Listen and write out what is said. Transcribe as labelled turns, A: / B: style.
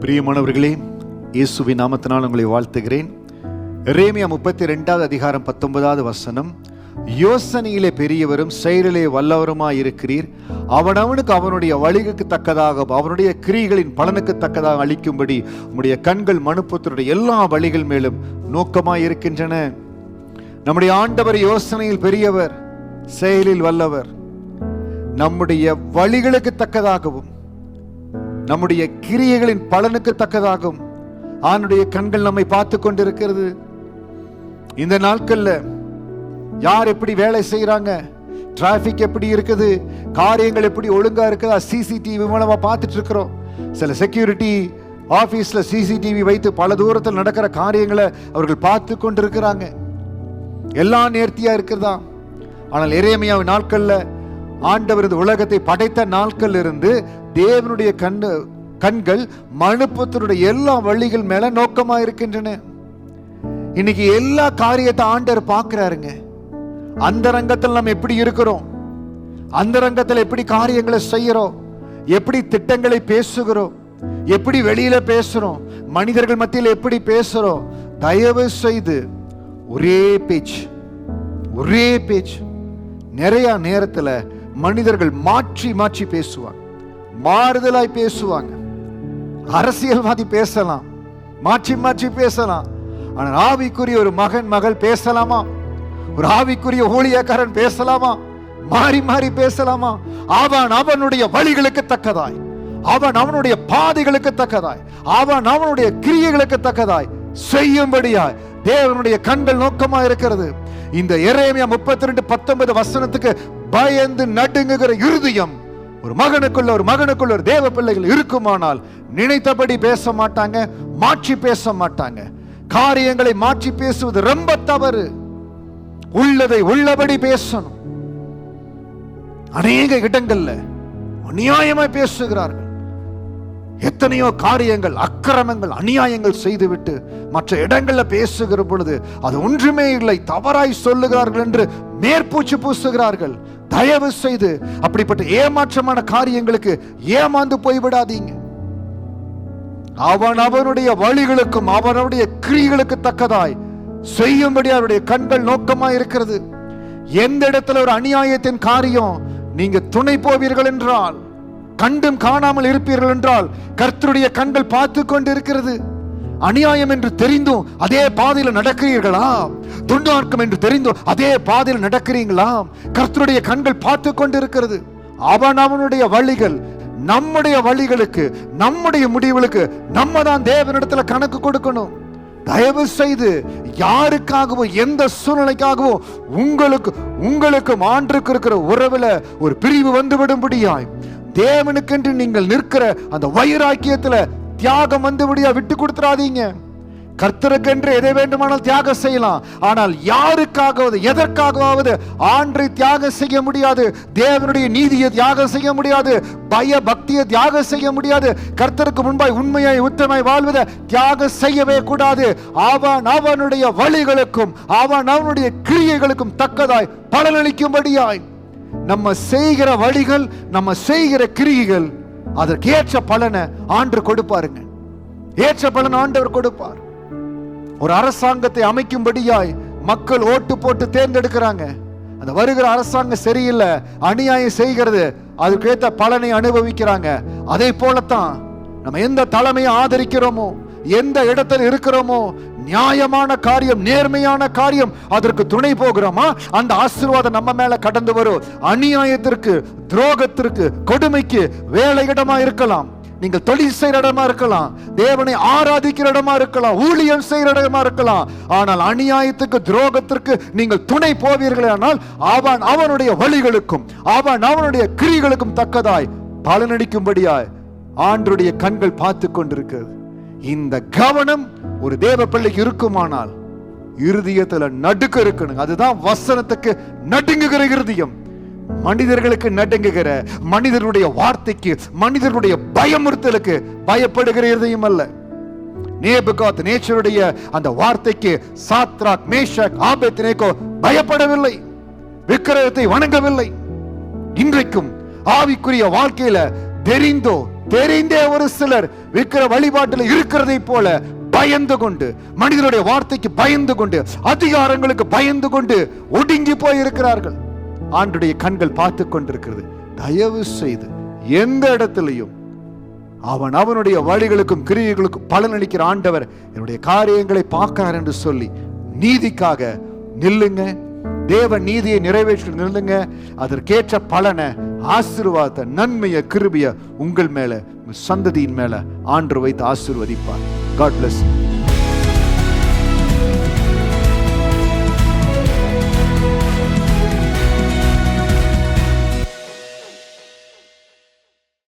A: பிரியமானவர்களே, இயேசுவின் நாமத்தினால் உங்களை வாழ்த்துகிறேன். எரேமியா 32வது அதிகாரம் 19வது வசனம். யோசனையிலே பெரியவரும் செயலிலே வல்லவருமாய் இருக்கிறீர். அவனவனுக்கு அவனுடைய வழிகளுக்கு தக்கதாக அவனுடைய கிரியைகளின் பலனுக்கு தக்கதாக அளிக்கும்படி உம்முடைய கண்கள் மனுப்புத்திரருடைய எல்லா வழிகள் மேலும் நோக்கமாய் இருக்கின்றன. நம்முடைய ஆண்டவர் யோசனையில் பெரியவர், செயலில் வல்லவர். நம்முடைய வழிகளுக்கு தக்கதாகவும் நம்முடைய கிரியைகளின் பலனுக்கு தக்கதாகவும் அவனுடைய கண்கள் நம்மை பார்த்து கொண்டிருக்கிறது. இந்த நாட்கள்ல யார் எப்படி வேலை செய்யறாங்க, டிராபிக் எப்படி இருக்குது, காரியங்கள் எப்படி ஒழுங்கா இருக்குதா, சிசிடிவி மூலமா பார்த்துட்டு இருக்கிறோம். சில செக்யூரிட்டி ஆபீஸ்ல சிசிடிவி வைத்து பல தூரத்தில் நடக்கிற காரியங்களை அவர்கள் பார்த்து கொண்டிருக்கிறாங்க. எல்லாம் நேர்த்தியா இருக்கிறதா? ஆனால் எரேமியாவின் நாட்கள்ல ஆண்டவர் இந்த உலகத்தை படைத்த நாட்கள் இருந்து தேவனுடைய கண்கள் மனுப்புத்தருடைய எல்லா வழிகள் மேல நோக்கமா இருக்கின்றன. இன்னைக்கு எல்லா காரியத்தை ஆண்டவர் பார்க்கிறாருங்க. அந்த ரங்கத்தில் நம்ம எப்படி இருக்கிறோம், அந்த ரங்கத்தில் எப்படி காரியங்களை செய்யறோம், எப்படி திட்டங்களை பேசுகிறோம், எப்படி வெளியில பேசுறோம், மனிதர்கள் மத்தியில் எப்படி பேசுறோம். தயவு செய்து ஒரே பேச்சு. நிறைய நேரத்துல மனிதர்கள் மாற்றி மாற்றி பேசுவாங்க, மாறுதலாய் பேசுவாங்க. அரசியல்வாதி பேசலாம், மாற்றி மாற்றி பேசலாம். ஆனால் ஆவிக்குரிய ஒரு மகள் பேசலாமா? ஒரு ஆவிக்குரிய ஊழியக்காரன் பேசலாமா? மாறி மாறி பேசலாமா? அவன் அவனுடைய வழிகளுக்கு தக்கதாய், அவன் அவனுடைய பாதைகளுக்கு தக்கதாய், அவன் அவனுடைய கிரியைகளுக்கு தக்கதாய் செய்யும்படியாய் தேவனுடைய கண்கள் நோக்கமா இருக்கிறது. இந்த எரேமியா 32:19 வசனத்துக்கு பயந்து நடுங்குகிற இருதயம் ஒரு மகனுக்குள்ள ஒரு தேவ பிள்ளைகள் இருக்குமானால் நினைத்தபடி பேச மாட்டாங்க, மாற்றி பேச மாட்டாங்க. காரியங்களை மாற்றி பேசுவது ரொம்ப தவறு. உள்ளதை உள்ளபடி பேசணும். அநேக இடங்கள்ல அநியாயமாய் பேசுகிறார்கள். எத்தனையோ காரியங்கள், அக்கிரமங்கள், அநியாயங்கள் செய்துவிட்டு மற்ற இடங்கள்ல பேசுகிற பொழுது அது ஒன்றுமே இல்லை, தவறாய் சொல்லுகிறார்கள் என்று மேற்பூச்சு பூசுகிறார்கள். தயவு செய்து அப்படிப்பட்ட ஏமாற்றமான காரியங்களுக்கு ஏமாந்து போய்விடாதீங்க. அவன் அவனுடைய வழிகளுக்கும் அவனுடைய கிரியைகளுக்கு தக்கதாய் செய்யும்படி அவருடைய கண்கள் நோக்கமாய் இருக்கிறது. எந்த இடத்துல ஒரு அநியாயத்தின் காரியம் நீங்க துணை போவீர்கள் என்றால், கண்டும் காணாமல் இருப்பீர்கள் என்றால், கர்த்தருடைய கண்கள் பார்த்து கொண்டு இருக்கிறது. அநியாயம் என்று தெரிந்தும் அதே பாதையில் நடக்கிறீர்களா? துன்மார்க்கம் என்று தெரிந்தும் அதே பாதையில் நடக்கிறீங்களா? கர்த்தருடைய கண்கள் பார்த்து கொண்டு இருக்கிறது. அவனுடைய வழிகள் நம்முடைய வழிகளுக்கு, நம்முடைய முடிவுகளுக்கு நம்ம தான் தேவனிடத்துல கணக்கு கொடுக்கணும். தயவு செய்து யாருக்காகவும் எந்த சூழ்நிலைக்காகவும் உங்களுக்கும் ஆண்டுக்கு இருக்கிற உறவுல ஒரு பிரிவு வந்துவிடும்படியாய் தேவனுக்கென்று நீங்கள் நிற்கிற அந்த வைராக்கியத்துல தியாகம் வந்துவிடியா விட்டு கொடுத்துறாதீங்க. கர்த்தருக்கென்று எதை வேண்டுமானால் தியாகம் செய்யலாம். ஆனால் யாருக்காகவது எதற்காகவாவது ஆண்டை தியாகம் செய்ய முடியாது. தேவனுடைய நீதியை தியாகம் செய்ய முடியாது. பய பக்தியை தியாகம் செய்ய முடியாது. கர்த்தருக்கு முன்பாய் உண்மையாய் உத்தமாய் வாழ்வதை தியாகம் செய்யவே கூடாது. அவனுடைய வழிகளுக்கும் அவனுடைய கிரியைகளுக்கும் தக்கதாய் பலனளிக்கும்படியாய் நம்ம செய்கிற வழிகள், நம்ம செய்கிற கிரியைகள், அதற்கு ஏற்ற பலனை ஆண்டு கொடுப்பாருங்க. ஏற்ற பலன் ஆண்டவர் கொடுப்பார். ஒரு அரசாங்கத்தை அமைக்கும்படியாய் மக்கள் ஓட்டு போட்டு தேர்ந்தெடுக்கிறாங்க. அந்த வருகிற அரசாங்கம் சரியில்லை, அநியாயம் செய்கிறது, அதுக்கேற்ற பலனை அனுபவிக்கிறாங்க. அதே போலத்தான் நம்ம எந்த தலைமையை ஆதரிக்கிறோமோ, எந்த இடத்துல இருக்கிறோமோ, நியாயமான காரியம், நேர்மையான காரியம், அதற்கு துணை போகிறோமா, அந்த ஆசீர்வாதம் நம்ம மேல கடந்து வரும். அநியாயத்திற்கு, துரோகத்திற்கு, கொடுமைக்கு வேலை இடமா இருக்கலாம், நீங்கள் தொழில் செய்யற இடமா இருக்கலாம், தேவனை ஆராதிக்கிற இடமா இருக்கலாம், ஊழியம் செய்யற இடமா இருக்கலாம். ஆனால் அநியாயத்துக்கு, துரோகத்திற்கு நீங்கள் துணை போவீர்களே ஆனால் அவனுடைய வழிகளுக்கும் அவனுடைய கிரியைகளுக்கும் தக்கதாய் பலனளிக்கும்படியாய் ஆண்டவருடைய கண்கள் பார்த்து கொண்டிருக்கிறது. இந்த கவனம் ஒரு தேவ பிள்ளைக்கு இருக்குமானால் இருதயத்துல நடுக்க இருக்கணும். அதுதான் வசனத்துக்கு நடுங்குகிற இருதயம். மனிதர்களுக்கு நடுங்குகிற, மனிதனுடைய வார்த்தைக்கு, மனிதனுடைய பயமுறுத்தலுக்கு பயப்படுகிற இருதயம் அல்ல. நேபுகாத்நேச்சருடைய அந்த வார்த்தைக்கு சாத்ராக், மேஷாக், ஆபேத்நேகோ பயப்படவில்லை, விக்கிரகத்தை வணங்கவில்லை. இன்றைக்கும் ஆவிக்குரிய வாழ்க்கையில தெரிந்தோ தெரிந்தே ஒரு சிலர் விக்கிர வழிபாட்டில் இருக்கிறதை போல பயந்து கொண்டு, மனிதனுடைய வார்த்தைக்கு பயந்து கொண்டு, அதிகாரங்களுக்கு பயந்து கொண்டு ஒடுங்கி போய் இருக்கிறார்கள். ஆண்டுடைய கண்கள் பார்த்து கொண்டிருக்கிறது. தயவு செய்து எந்த இடத்திலையும் அவனுடைய வழிகளுக்கும் கிரியைகளுக்கும் பலனளிக்கிற ஆண்டவர் என்னுடைய காரியங்களை பார்க்கிறார் என்று சொல்லி நீதிக்காக நில்லுங்க. தேவ நீதியை நிறைவேற்றி நில்லுங்க. அதற்கேற்ற பலனை, ஆசீர்வாதத்தை, நன்மையை, கிருபையை உங்கள் மேல, சந்ததியின் மேல ஆண்டு வைத்து ஆசீர்வதிப்பார். God bless you.